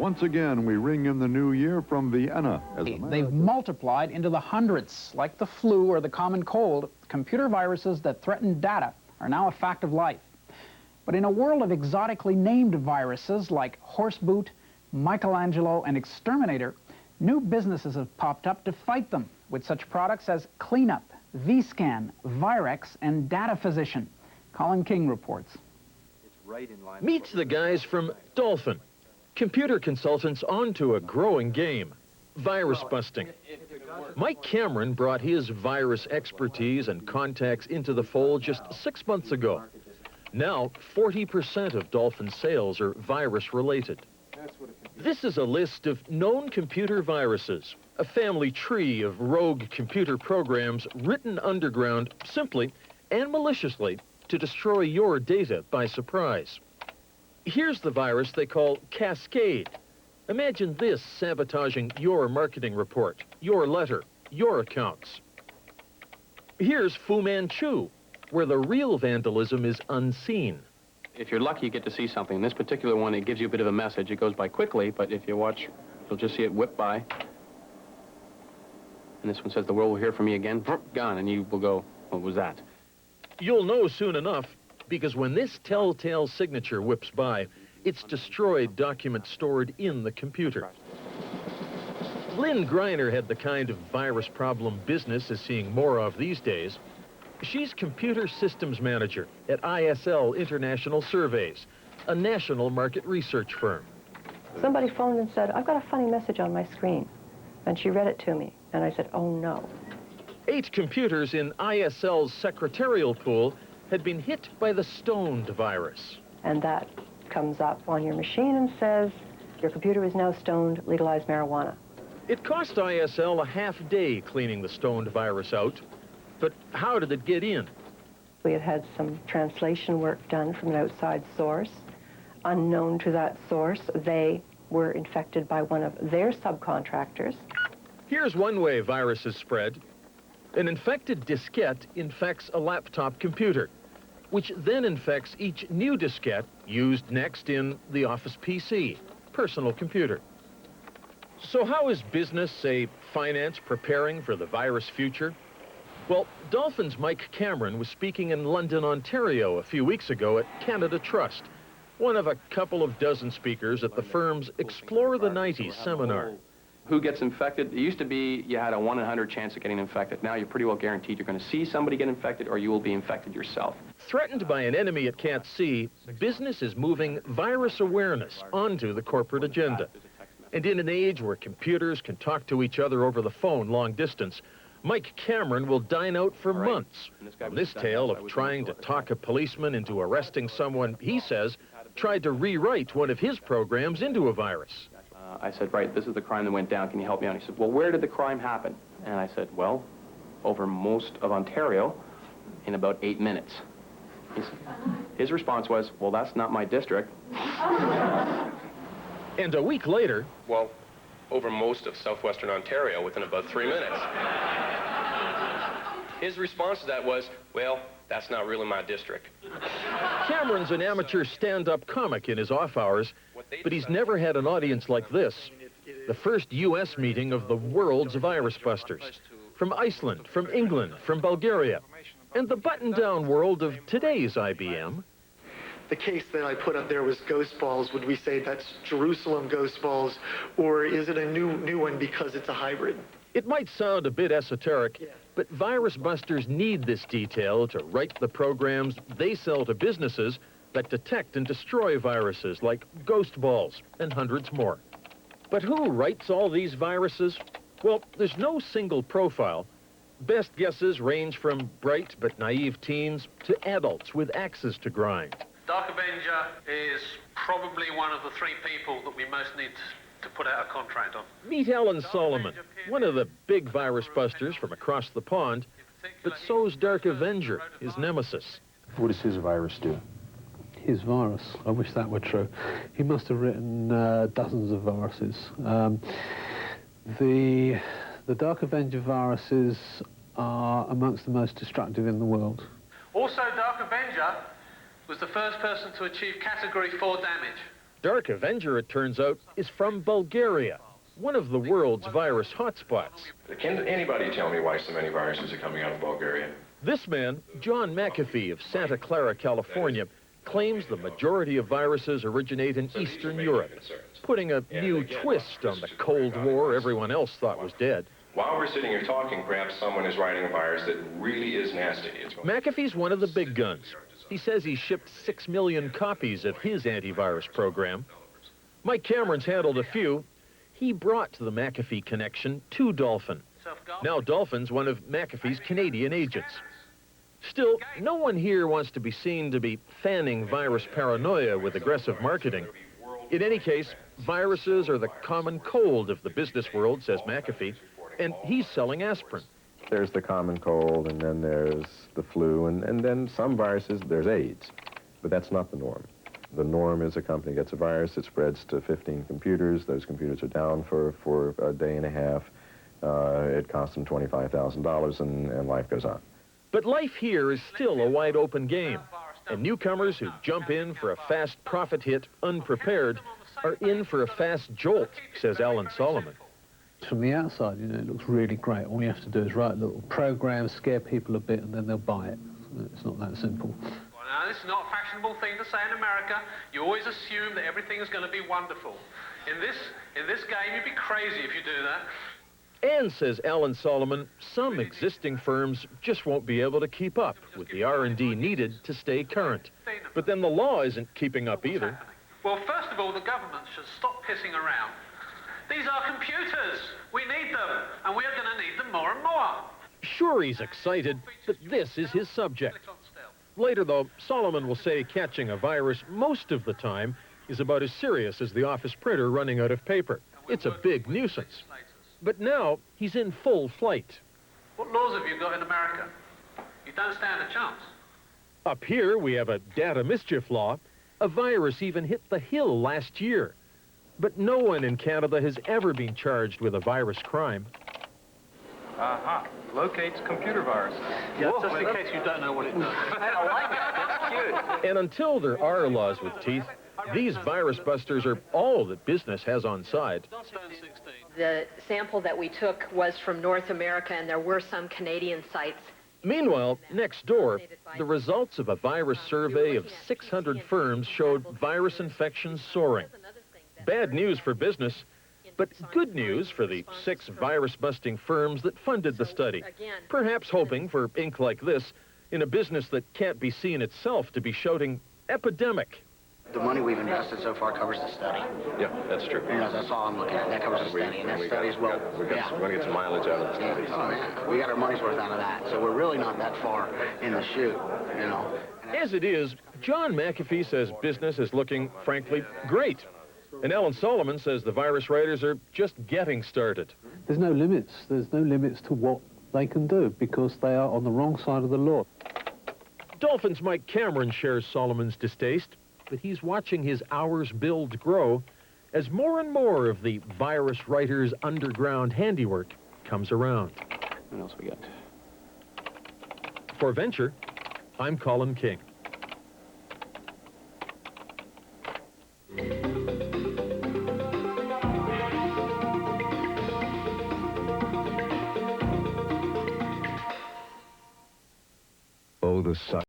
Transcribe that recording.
Once again, we ring in the new year from Vienna. They've multiplied into the hundreds. Like the flu or the common cold, computer viruses that threaten data are now a fact of life. But in a world of exotically named viruses like Horseboot, Michaelangelo, and Exterminator, new businesses have popped up to fight them with such products as Cleanup, vScan, Virex, and Data Physician. Colin King reports. Meet the guys from Dolfin, computer consultants onto a growing game, virus busting. Mike Cameron brought his virus expertise and contacts into the fold just 6 months ago. Now, 40% of Dolphin sales are virus-related. This is a list of known computer viruses, a family tree of rogue computer programs written underground simply and maliciously to destroy your data by surprise. Here's the virus they call Cascade. Imagine this sabotaging your marketing report, your letter, your accounts. Here's Fu Manchu, where the real vandalism is unseen. If you're lucky, you get to see something. In this particular one, it gives you a bit of a message. It goes by quickly, but if you watch, you'll just see it whip by. And this one says, "The world will hear from me again." Gone, and you will go, "What was that?" You'll know soon enough, because when this telltale signature whips by, it's destroyed documents stored in the computer. Lynn Greiner had the kind of virus problem business is seeing more of these days. She's computer systems manager at ISL International Surveys, a national market research firm. Somebody phoned and said, "I've got a funny message on my screen." And she read it to me, and I said, "Oh no." 8 computers in ISL's secretarial pool had been hit by the stoned virus. And that comes up on your machine and says, "Your computer is now stoned, legalize marijuana." It cost ISL a half day cleaning the stoned virus out. But how did it get in? We had had some translation work done from an outside source. Unknown to that source, they were infected by one of their subcontractors. Here's one way viruses spread. An infected diskette infects a laptop computer, which then infects each new diskette used next in the office PC, personal computer. So how is business, say, finance, preparing for the virus future? Well, Dolphin's Mike Cameron was speaking in London, Ontario a few weeks ago at Canada Trust, one of a couple of dozen speakers at the firm's Explore the 90s seminar. Who gets infected? It used to be you had a 1 in 100 chance of getting infected. Now you're pretty well guaranteed you're going to see somebody get infected or you will be infected yourself. Threatened by an enemy it can't see, business is moving virus awareness onto the corporate agenda. And in an age where computers can talk to each other over the phone long distance, Mike Cameron will dine out for months on this tale of trying to talk a policeman into arresting someone he says tried to rewrite one of his programs into a virus. I said, "Right, this is the crime that went down. Can you help me out?" He said, "Well, where did the crime happen?" And I said, "Well, over most of Ontario in about 8 minutes." His response was, "Well, that's not my district." And a week later, "Well, over most of southwestern Ontario within about 3 minutes." His response to that was, "Well, that's not really my district." Cameron's an amateur stand-up comic in his off hours, but he's never had an audience like this. The first U.S. meeting of the world's virus busters. From Iceland, from England, from Bulgaria, and the button-down world of today's IBM. The case that I put up there was Ghost Balls. Would we say that's Jerusalem Ghost Balls, or is it a new one because it's a hybrid? It might sound a bit esoteric, but virus busters need this detail to write the programs they sell to businesses that detect and destroy viruses like Ghost Balls and hundreds more. But who writes all these viruses? Well, there's no single profile. Best guesses range from bright but naive teens to adults with axes to grind. Dark Avenger is probably one of the 3 people that we most need to put out a contract on. Meet Alan Solomon, one of the big virus busters from across the pond, but so's Dark Avenger, his nemesis. What does his virus do? His virus? I wish that were true. He must have written dozens of viruses. The Dark Avenger viruses are amongst the most destructive in the world. Also, Dark Avenger was the first person to achieve Category 4 damage. Dark Avenger, it turns out, is from Bulgaria, one of the world's virus hotspots. Can anybody tell me why so many viruses are coming out of Bulgaria? This man, John McAfee of Santa Clara, California, claims the majority of viruses originate in Eastern Europe, putting a new twist on the Cold War everyone else thought was dead. While we're sitting here talking, perhaps someone is writing a virus that really is nasty. McAfee's one of the big guns. He says he shipped 6 million copies of his antivirus program. Mike Cameron's handled a few. He brought the McAfee connection to Dolfin. Now Dolfin's one of McAfee's Canadian agents. Still, no one here wants to be seen to be fanning virus paranoia with aggressive marketing. In any case, viruses are the common cold of the business world, says McAfee, and he's selling aspirin. There's the common cold, and then there's the flu, and then some viruses, there's AIDS. But that's not the norm. The norm is a company gets a virus, it spreads to 15 computers. Those computers are down for a day and a half. It costs them $25,000, and life goes on. But life here is still a wide-open game, and newcomers who jump in for a fast profit hit unprepared are in for a fast jolt, says Alan Solomon. From the outside, you know, it looks really great. All you have to do is write a little program, scare people a bit, and then they'll buy it. It's not that simple. Well, now, this is not a fashionable thing to say in America. You always assume that everything is going to be wonderful. In this game, you'd be crazy if you do that. And, says Alan Solomon, some existing firms just won't be able to keep up with the R&D needed to stay current. But then the law isn't keeping up either. Well, first of all, the government should stop pissing around. These are computers. We need them, and we're going to need them more and more. Sure, he's excited, but this is his subject. Later, though, Solomon will say catching a virus most of the time is about as serious as the office printer running out of paper. It's a big nuisance. But now, he's in full flight. What laws have you got in America? You don't stand a chance. Up here, we have a data mischief law. A virus even hit the Hill last year. But no one in Canada has ever been charged with a virus crime. Aha. Locates computer viruses. Yeah, just in case you don't know what it does. I like it. That's cute. And until there are laws with teeth, these virus busters are all that business has on side. The sample that we took was from North America, and there were some Canadian sites. Meanwhile, next door, the results of a virus survey of 600 firms showed virus infections soaring. Bad news for business, but good news for the 6 virus-busting firms that funded the study, perhaps hoping for ink like this in a business that can't be seen itself to be shouting epidemic. The money we've invested so far covers the study. Yeah, that's true. You know, that's all I'm looking at. That covers the study, and that study's well. We want to get some mileage out of the study. Oh, man. We got our money's worth out of that, so we're really not that far in the chute, you know. As it is, John McAfee says business is looking, frankly, great. And Alan Solomon says the virus writers are just getting started. There's no limits. There's no limits to what they can do because they are on the wrong side of the law. Dolphin's Mike Cameron shares Solomon's distaste, but he's watching his hours billed grow as more and more of the virus writer's underground handiwork comes around. What else we got? For Venture, I'm Colin King. Oh, the sun.